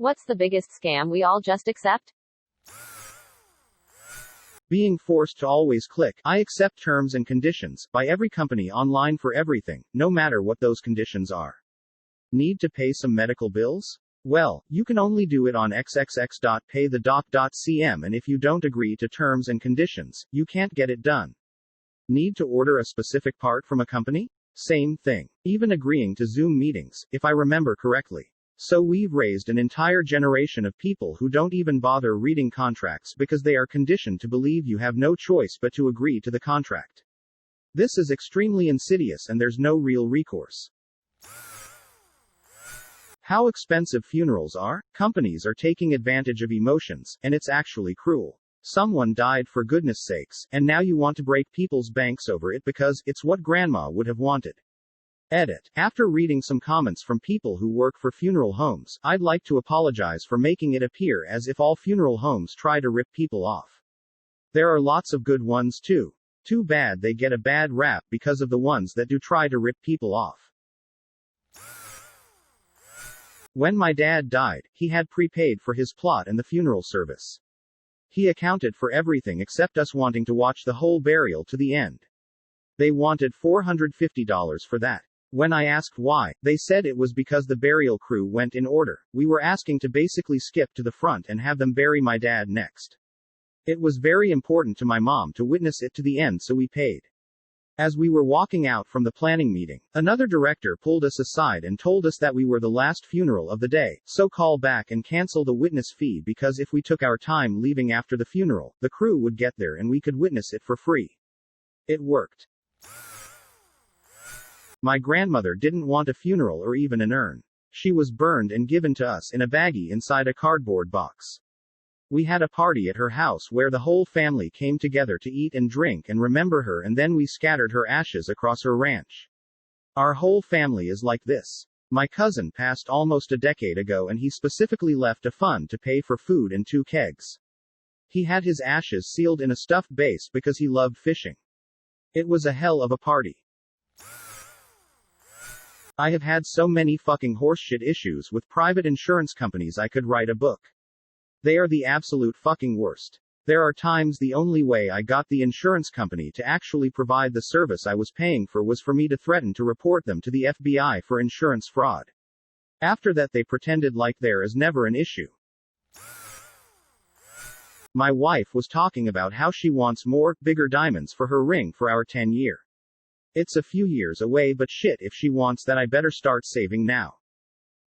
What's the biggest scam we all just accept? Being forced to always click, I accept terms and conditions, by every company online for everything, no matter what those conditions are. Need to pay some medical bills? Well, you can only do it on xxx.paythedoc.cm, and if you don't agree to terms and conditions, you can't get it done. Need to order a specific part from a company? Same thing. Even agreeing to Zoom meetings, if I remember correctly. So we've raised an entire generation of people who don't even bother reading contracts because they are conditioned to believe you have no choice but to agree to the contract. This is extremely insidious and there's no real recourse. How expensive funerals are? Companies are taking advantage of emotions, and it's actually cruel. Someone died for goodness sakes, and now you want to break people's banks over it because it's what grandma would have wanted. Edit. After reading some comments from people who work for funeral homes, I'd like to apologize for making it appear as if all funeral homes try to rip people off. There are lots of good ones too. Too bad they get a bad rap because of the ones that do try to rip people off. When my dad died, he had prepaid for his plot and the funeral service. He accounted for everything except us wanting to watch the whole burial to the end. They wanted $450 for that. When I asked why, they said it was because the burial crew went in order. We were asking to basically skip to the front and have them bury my dad next. It was very important to my mom to witness it to the end, so we paid. As we were walking out from the planning meeting, another director pulled us aside and told us that we were the last funeral of the day, so call back and cancel the witness fee because if we took our time leaving after the funeral, the crew would get there and we could witness it for free. It worked. My grandmother didn't want a funeral or even an urn. She was burned and given to us in a baggie inside a cardboard box. We had a party at her house where the whole family came together to eat and drink and remember her, and then we scattered her ashes across her ranch. Our whole family is like this. My cousin passed almost a decade ago and he specifically left a fund to pay for food and 2 kegs. He had his ashes sealed in a stuffed base because he loved fishing. It was a hell of a party. I have had so many fucking horseshit issues with private insurance companies I could write a book. They are the absolute fucking worst. There are times the only way I got the insurance company to actually provide the service I was paying for was for me to threaten to report them to the FBI for insurance fraud. After that they pretended like there is never an issue. My wife was talking about how she wants more, bigger diamonds for her ring for our 10-year. It's a few years away, but shit, if she wants that I better start saving now.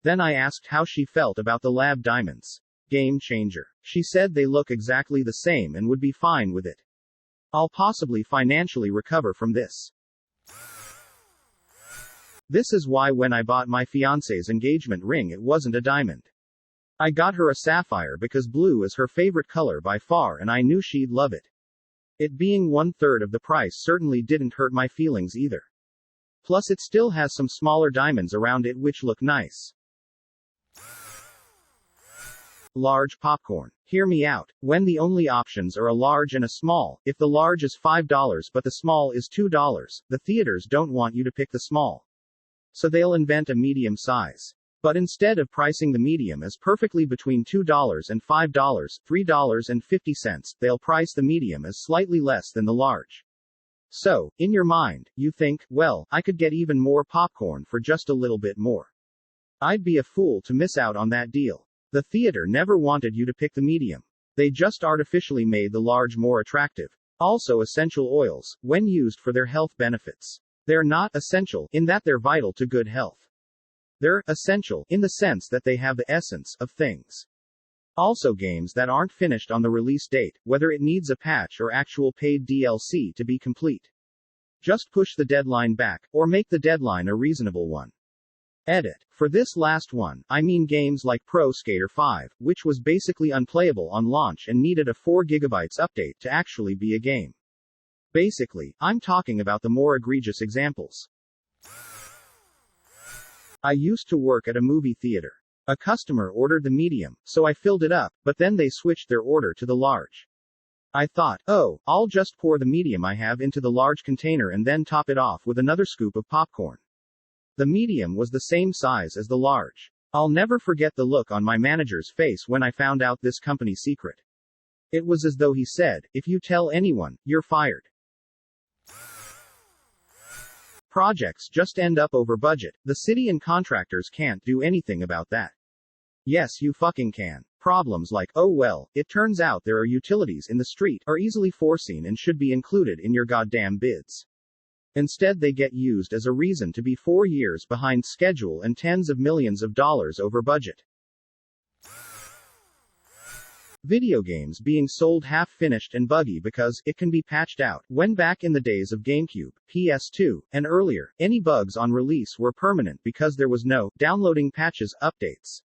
Then I asked how she felt about the lab diamonds. Game changer. She said they look exactly the same and would be fine with it. I'll possibly financially recover from this. This is why when I bought my fiance's engagement ring it wasn't a diamond. I got her a sapphire because blue is her favorite color by far and I knew she'd love it. It being 1/3 of the price certainly didn't hurt my feelings either. Plus it still has some smaller diamonds around it which look nice. Large popcorn. Hear me out. When the only options are a large and a small, if the large is $5 but the small is $2, the theaters don't want you to pick the small. So they'll invent a medium size. But instead of pricing the medium as perfectly between $2 and $5, $3.50, they'll price the medium as slightly less than the large. So, in your mind, you think, well, I could get even more popcorn for just a little bit more. I'd be a fool to miss out on that deal. The theater never wanted you to pick the medium. They just artificially made the large more attractive. Also, essential oils, when used for their health benefits. They're not essential in that they're vital to good health. They're essential in the sense that they have the essence of things. Also, games that aren't finished on the release date, whether it needs a patch or actual paid DLC to be complete. Just push the deadline back, or make the deadline a reasonable one. Edit. For this last one, I mean games like Pro Skater 5, which was basically unplayable on launch and needed a 4 GB update to actually be a game. Basically, I'm talking about the more egregious examples. I used to work at a movie theater. A customer ordered the medium, so I filled it up, but then they switched their order to the large. I thought, oh, I'll just pour the medium I have into the large container and then top it off with another scoop of popcorn. The medium was the same size as the large. I'll never forget the look on my manager's face when I found out this company secret. It was as though he said, if you tell anyone, you're fired. Projects just end up over budget. The city and contractors can't do anything about that. Yes, you fucking can. Problems like, oh well, it turns out there are utilities in the street, are easily foreseen and should be included in your goddamn bids. Instead, they get used as a reason to be 4 years behind schedule and tens of millions of dollars over budget. Video games being sold half-finished and buggy because it can be patched out. When back in the days of GameCube, PS2, and earlier, any bugs on release were permanent because there was no downloading patches, updates.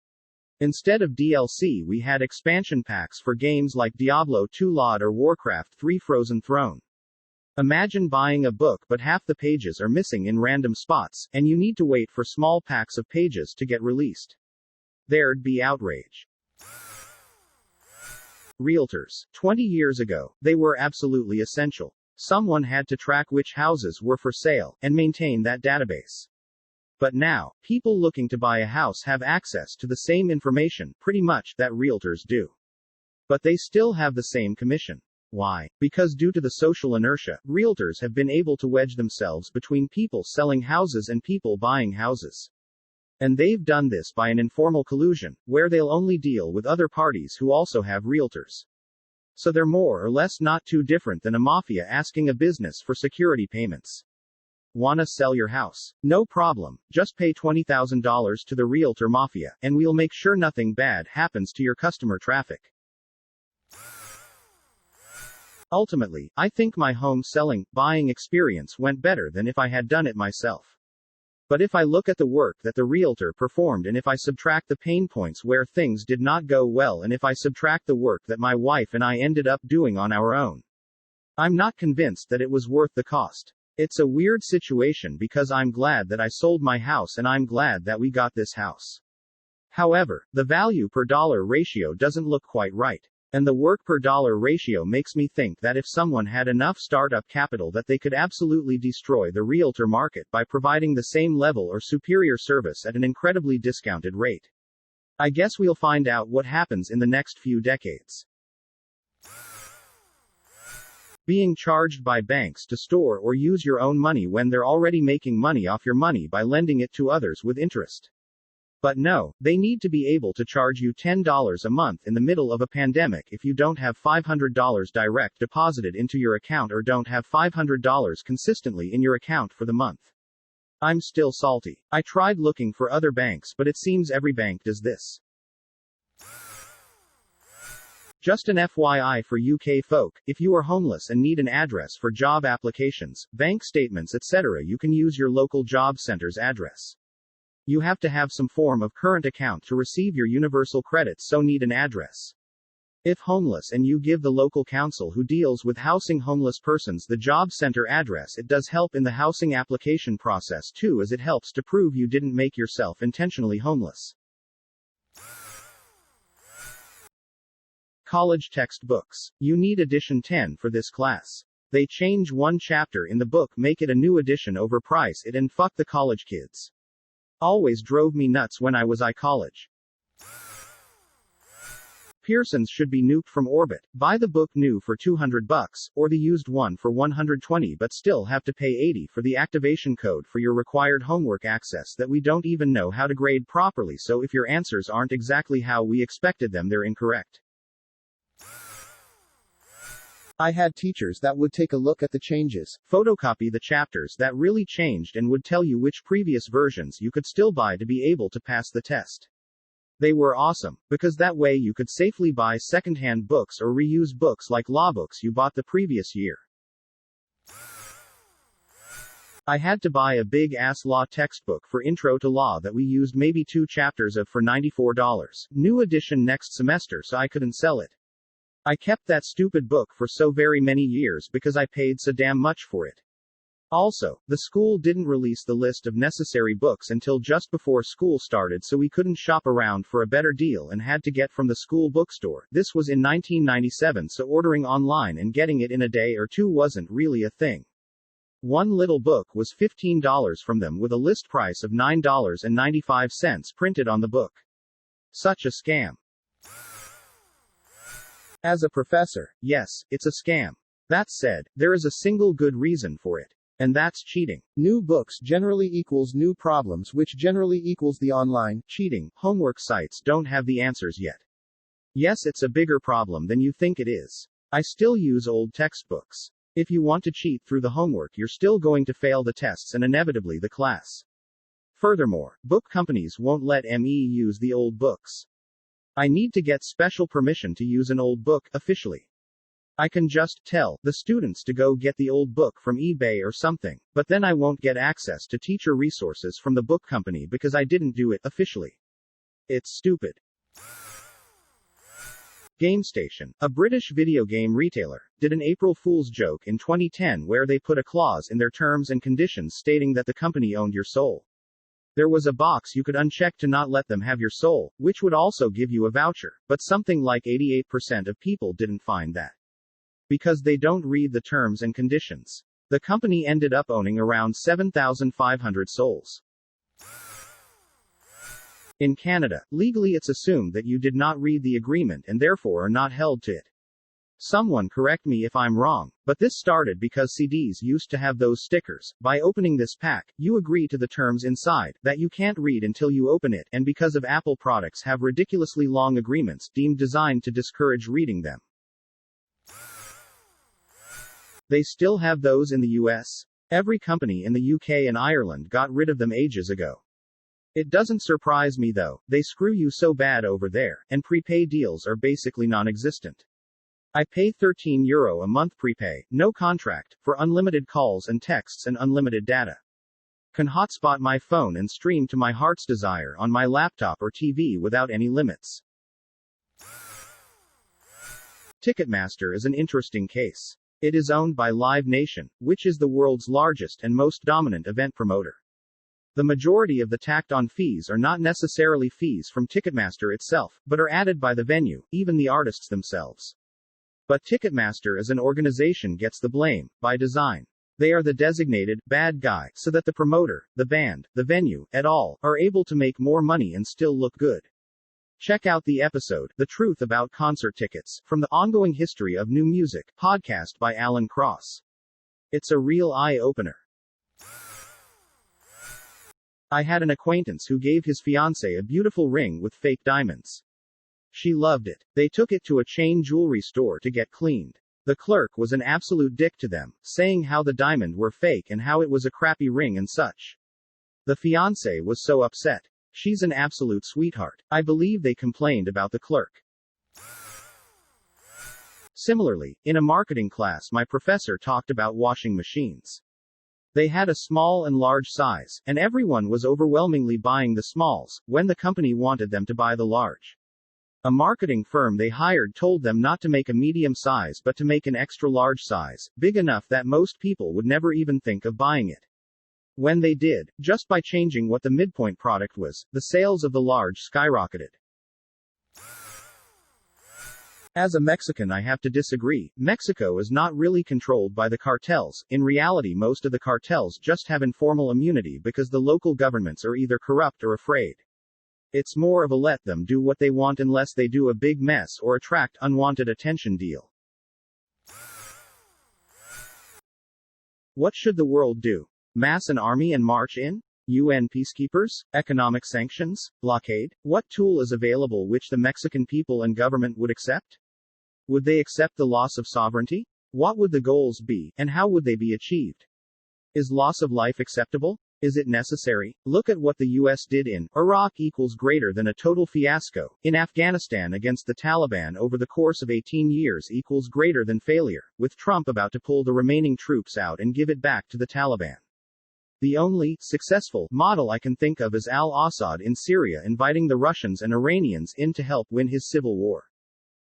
Instead of DLC, we had expansion packs for games like Diablo 2 LOD or Warcraft 3 Frozen Throne. Imagine buying a book but half the pages are missing in random spots, and you need to wait for small packs of pages to get released. There'd be outrage. Realtors. 20 years ago, they were absolutely essential. Someone had to track which houses were for sale, and maintain that database. But now, people looking to buy a house have access to the same information, pretty much, that realtors do. But they still have the same commission. Why? Because due to the social inertia, realtors have been able to wedge themselves between people selling houses and people buying houses. And they've done this by an informal collusion, where they'll only deal with other parties who also have realtors. So they're more or less not too different than a mafia asking a business for security payments. Wanna sell your house? No problem, just pay $20,000 to the realtor mafia, and we'll make sure nothing bad happens to your customer traffic. Ultimately, I think my home buying experience went better than if I had done it myself. But if I look at the work that the realtor performed and if I subtract the pain points where things did not go well and if I subtract the work that my wife and I ended up doing on our own, I'm not convinced that it was worth the cost. It's a weird situation because I'm glad that I sold my house and I'm glad that we got this house. However, the value per dollar ratio doesn't look quite right. And the work per dollar ratio makes me think that if someone had enough startup capital that they could absolutely destroy the realtor market by providing the same level or superior service at an incredibly discounted rate. I guess we'll find out what happens in the next few decades. Being charged by banks to store or use your own money when they're already making money off your money by lending it to others with interest. But no, they need to be able to charge you $10 a month in the middle of a pandemic if you don't have $500 direct deposited into your account or don't have $500 consistently in your account for the month. I'm still salty. I tried looking for other banks, but it seems every bank does this. Just an FYI for UK folk, if you are homeless and need an address for job applications, bank statements, etc., you can use your local job center's address. You have to have some form of current account to receive your universal credits, so need an address. If homeless and you give the local council who deals with housing homeless persons the job center address, it does help in the housing application process too, as it helps to prove you didn't make yourself intentionally homeless. College textbooks. You need edition 10 for this class. They change one chapter in the book, make it a new edition, overprice it, and fuck the college kids. Always drove me nuts when I was in college. Pearsons should be nuked from orbit. Buy the book new for $200, or the used one for $120, but still have to pay $80 for the activation code for your required homework access that we don't even know how to grade properly, so if your answers aren't exactly how we expected them, they're incorrect. I had teachers that would take a look at the changes, photocopy the chapters that really changed, and would tell you which previous versions you could still buy to be able to pass the test. They were awesome, because that way you could safely buy secondhand books or reuse books like law books you bought the previous year. I had to buy a big-ass law textbook for Intro to Law that we used maybe 2 chapters of for $94. New edition next semester, so I couldn't sell it. I kept that stupid book for so very many years because I paid so damn much for it. Also, the school didn't release the list of necessary books until just before school started, so we couldn't shop around for a better deal and had to get from the school bookstore. This was in 1997, so ordering online and getting it in a day or two wasn't really a thing. One little book was $15 from them with a list price of $9.95 printed on the book. Such a scam. As a professor, yes, it's a scam. That said, there is a single good reason for it. And that's cheating. New books generally equals new problems, which generally equals the online, cheating, homework sites don't have the answers yet. Yes, it's a bigger problem than you think it is. I still use old textbooks. If you want to cheat through the homework, you're still going to fail the tests and inevitably the class. Furthermore, book companies won't let me use the old books. I need to get special permission to use an old book officially. I can just tell the students to go get the old book from eBay or something, but then I won't get access to teacher resources from the book company because I didn't do it officially. It's stupid. GameStation, a British video game retailer, did an April Fool's joke in 2010 where they put a clause in their terms and conditions stating that the company owned your soul. There was a box you could uncheck to not let them have your soul, which would also give you a voucher, but something like 88% of people didn't find that. Because they don't read the terms and conditions. The company ended up owning around 7,500 souls. In Canada, legally it's assumed that you did not read the agreement and therefore are not held to it. Someone correct me if I'm wrong, but this started because CDs used to have those stickers. By opening this pack, you agree to the terms inside, that you can't read until you open it, and because of Apple products have ridiculously long agreements deemed designed to discourage reading them. They still have those in the US. Every company in the UK and Ireland got rid of them ages ago. It doesn't surprise me though, they screw you so bad over there, and prepay deals are basically non-existent. I pay €13 a month prepay, no contract, for unlimited calls and texts and unlimited data. Can hotspot my phone and stream to my heart's desire on my laptop or TV without any limits. Ticketmaster is an interesting case. It is owned by Live Nation, which is the world's largest and most dominant event promoter. The majority of the tacked-on fees are not necessarily fees from Ticketmaster itself, but are added by the venue, even the artists themselves. But Ticketmaster as an organization gets the blame, by design. They are the designated bad guy, so that the promoter, the band, the venue, et al., are able to make more money and still look good. Check out the episode, The Truth About Concert Tickets, from the Ongoing History of New Music podcast by Alan Cross. It's a real eye-opener. I had an acquaintance who gave his fiancée a beautiful ring with fake diamonds. She loved it. They took it to a chain jewelry store to get cleaned. The clerk was an absolute dick to them, saying how the diamond were fake and how it was a crappy ring and such. The fiancée was so upset. She's an absolute sweetheart. I believe they complained about the clerk. Similarly, in a marketing class my professor talked about washing machines. They had a small and large size, and everyone was overwhelmingly buying the smalls, when the company wanted them to buy the large. A marketing firm they hired told them not to make a medium size but to make an extra large size, big enough that most people would never even think of buying it. When they did, just by changing what the midpoint product was, the sales of the large skyrocketed. As a Mexican, I have to disagree. Mexico is not really controlled by the cartels. In reality, most of the cartels just have informal immunity because the local governments are either corrupt or afraid. It's more of a let them do what they want unless they do a big mess or attract unwanted attention deal. What should the world do? Mass an army and march in? UN peacekeepers? Economic sanctions? Blockade? What tool is available which the Mexican people and government would accept? Would they accept the loss of sovereignty? What would the goals be, and how would they be achieved? Is loss of life acceptable? Is it necessary? Look at what the US did in Iraq equals greater than a total fiasco. In Afghanistan against the Taliban over the course of 18 years equals greater than failure, with Trump about to pull the remaining troops out and give it back to the Taliban. The only successful model I can think of is al-Assad in Syria inviting the Russians and Iranians in to help win his civil war.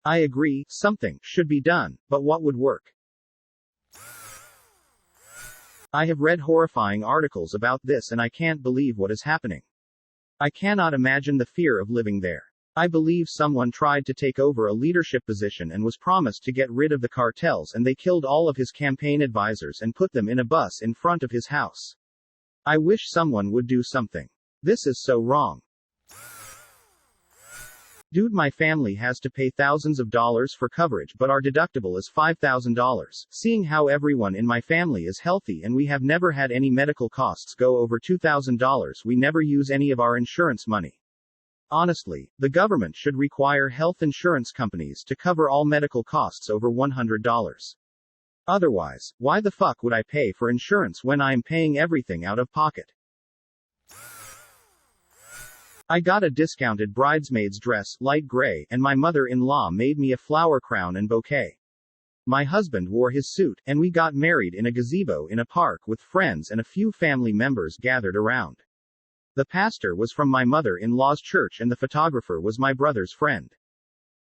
I agree, something should be done, but what would work? I have read horrifying articles about this and I can't believe what is happening. I cannot imagine the fear of living there. I believe someone tried to take over a leadership position and was promised to get rid of the cartels, and they killed all of his campaign advisors and put them in a bus in front of his house. I wish someone would do something. This is so wrong. Dude, my family has to pay thousands of dollars for coverage, but our deductible is $5,000. Seeing how everyone in my family is healthy and we have never had any medical costs go over $2,000, we never use any of our insurance money. Honestly, the government should require health insurance companies to cover all medical costs over $100. Otherwise, why the fuck would I pay for insurance when I'm paying everything out of pocket? I got a discounted bridesmaid's dress, light gray, and my mother-in-law made me a flower crown and bouquet. My husband wore his suit, and we got married in a gazebo in a park with friends and a few family members gathered around. The pastor was from my mother-in-law's church and the photographer was my brother's friend.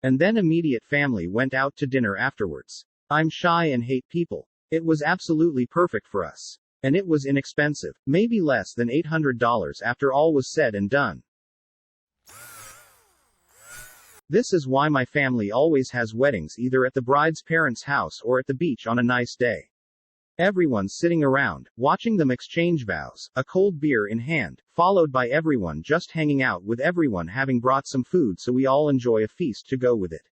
And then immediate family went out to dinner afterwards. I'm shy and hate people. It was absolutely perfect for us. And it was inexpensive, maybe less than $800 after all was said and done. This is why my family always has weddings either at the bride's parents' house or at the beach on a nice day. Everyone's sitting around, watching them exchange vows, a cold beer in hand, followed by everyone just hanging out with everyone having brought some food so we all enjoy a feast to go with it.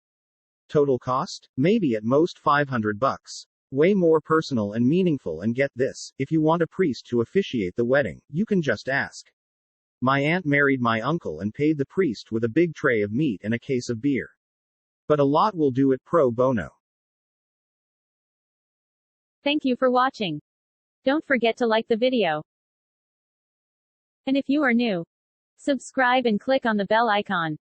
Total cost? Maybe at most $500. Way more personal and meaningful, and get this, if you want a priest to officiate the wedding, you can just ask. My aunt married my uncle and paid the priest with a big tray of meat and a case of beer. But a lot will do it pro bono. Thank you for watching. Don't forget to like the video. And if you are new, subscribe and click on the bell icon.